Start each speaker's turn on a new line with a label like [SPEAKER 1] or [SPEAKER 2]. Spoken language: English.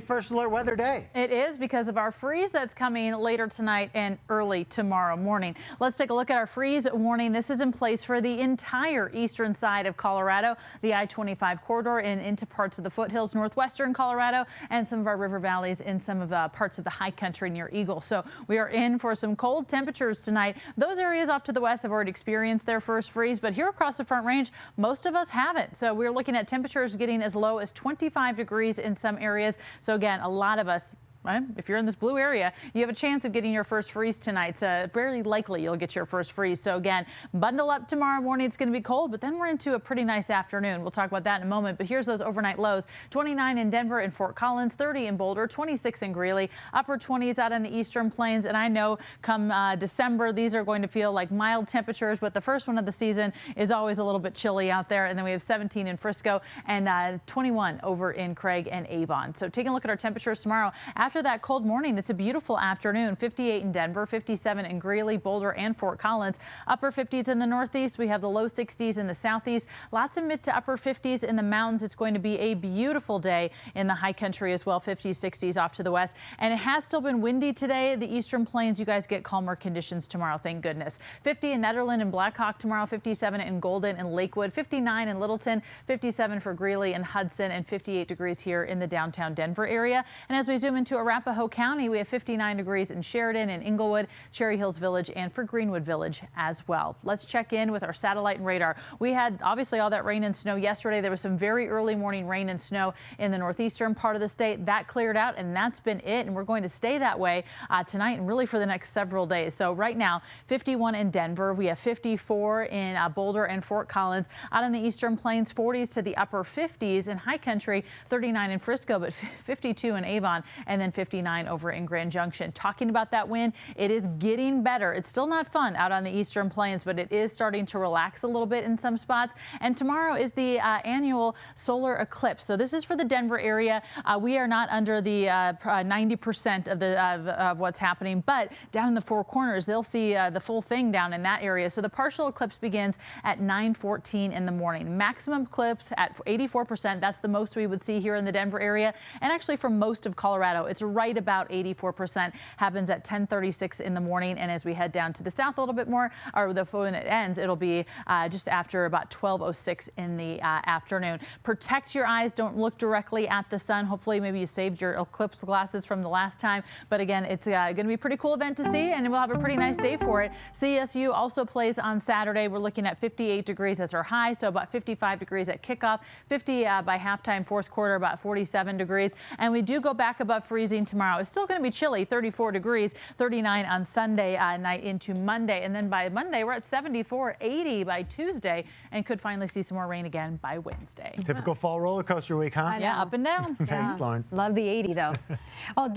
[SPEAKER 1] First alert weather day.
[SPEAKER 2] It is because of our freeze that's coming later tonight and early tomorrow morning. Let's take a look at our freeze warning. This is in place for the entire eastern side of Colorado, the I-25 corridor and into parts of the foothills, northwestern Colorado, and some of our river valleys in some of the parts of the high country near Eagle. So we are in for some cold temperatures tonight. Those areas off to the west have already experienced their first freeze, but here across the Front Range, most of us haven't. So we're looking at temperatures getting as low as 25 degrees in some areas. So again, a lot of us, if you're in this blue area, you have a chance of getting your first freeze tonight. It's very likely you'll get your first freeze. So again, bundle up tomorrow morning. It's going to be cold, but then we're into a pretty nice afternoon. We'll talk about that in a moment. But here's those overnight lows: 29 in Denver and Fort Collins, 30 in Boulder, 26 in Greeley, upper 20s out on the eastern plains. And I know come December, these are going to feel like mild temperatures, but the first one of the season is always a little bit chilly out there. And then we have 17 in Frisco and 21 over in Craig and Avon. So taking a look at our temperatures tomorrow. After that cold morning, it's a beautiful afternoon. 58 in Denver, 57 in Greeley, Boulder, and Fort Collins. Upper 50s in the northeast. We have the low 60s in the southeast. Lots of mid to upper 50s in the mountains. It's going to be a beautiful day in the high country as well. 50s, 60s off to the west. And it has still been windy today. The eastern plains, you guys get calmer conditions tomorrow, thank goodness. 50 in Nederland and Blackhawk tomorrow. 57 in Golden and Lakewood. 59 in Littleton. 57 for Greeley and Hudson, and 58 degrees here in the downtown Denver area. And as we zoom into Arapahoe County, we have 59 degrees in Sheridan and Inglewood, Cherry Hills Village, and for Greenwood Village as well. Let's check in with our satellite and radar. We had obviously all that rain and snow yesterday. There was some very early morning rain and snow in the northeastern part of the state. That cleared out, and that's been it. And we're going to stay that way tonight and really for the next several days. So right now, 51 in Denver. We have 54 in Boulder and Fort Collins. Out on the eastern plains, 40s to the upper 50s. In high country, 39 in Frisco, but 52 in Avon, and then 59 over in Grand Junction. Talking about that wind, it is getting better. It's still not fun out on the eastern plains, but it is starting to relax a little bit in some spots. And tomorrow is the annual solar eclipse. So this is for the Denver area. We are not under the 90% of what's happening, but down in the Four Corners, they'll see the full thing down in that area. So the partial eclipse begins at 9:14 in the morning. Maximum eclipse at 84%. That's the most we would see here in the Denver area. And actually for most of Colorado, it's right about 84%. Happens at 10:36 in the morning. And as we head down to the south a little bit more, or when it ends, it'll be just after about 12:06 in the afternoon. Protect your eyes. Don't look directly at the sun. Hopefully maybe you saved your eclipse glasses from the last time. But again, it's going to be a pretty cool event to see, and we'll have a pretty nice day for it. CSU also plays on Saturday. We're looking at 58 degrees as our high, so about 55 degrees at kickoff, 50 by halftime, fourth quarter, about 47 degrees. And we do go back above freezing tomorrow. It's still going to be chilly, 34 degrees, 39 on Sunday night into Monday. And then by Monday, we're at 74, 80 by Tuesday, and could finally see some more rain again by Wednesday.
[SPEAKER 1] Typical fall roller coaster week, huh?
[SPEAKER 2] Yeah, up and down.
[SPEAKER 1] Thanks, Lauren.
[SPEAKER 3] Love the 80, though. Well,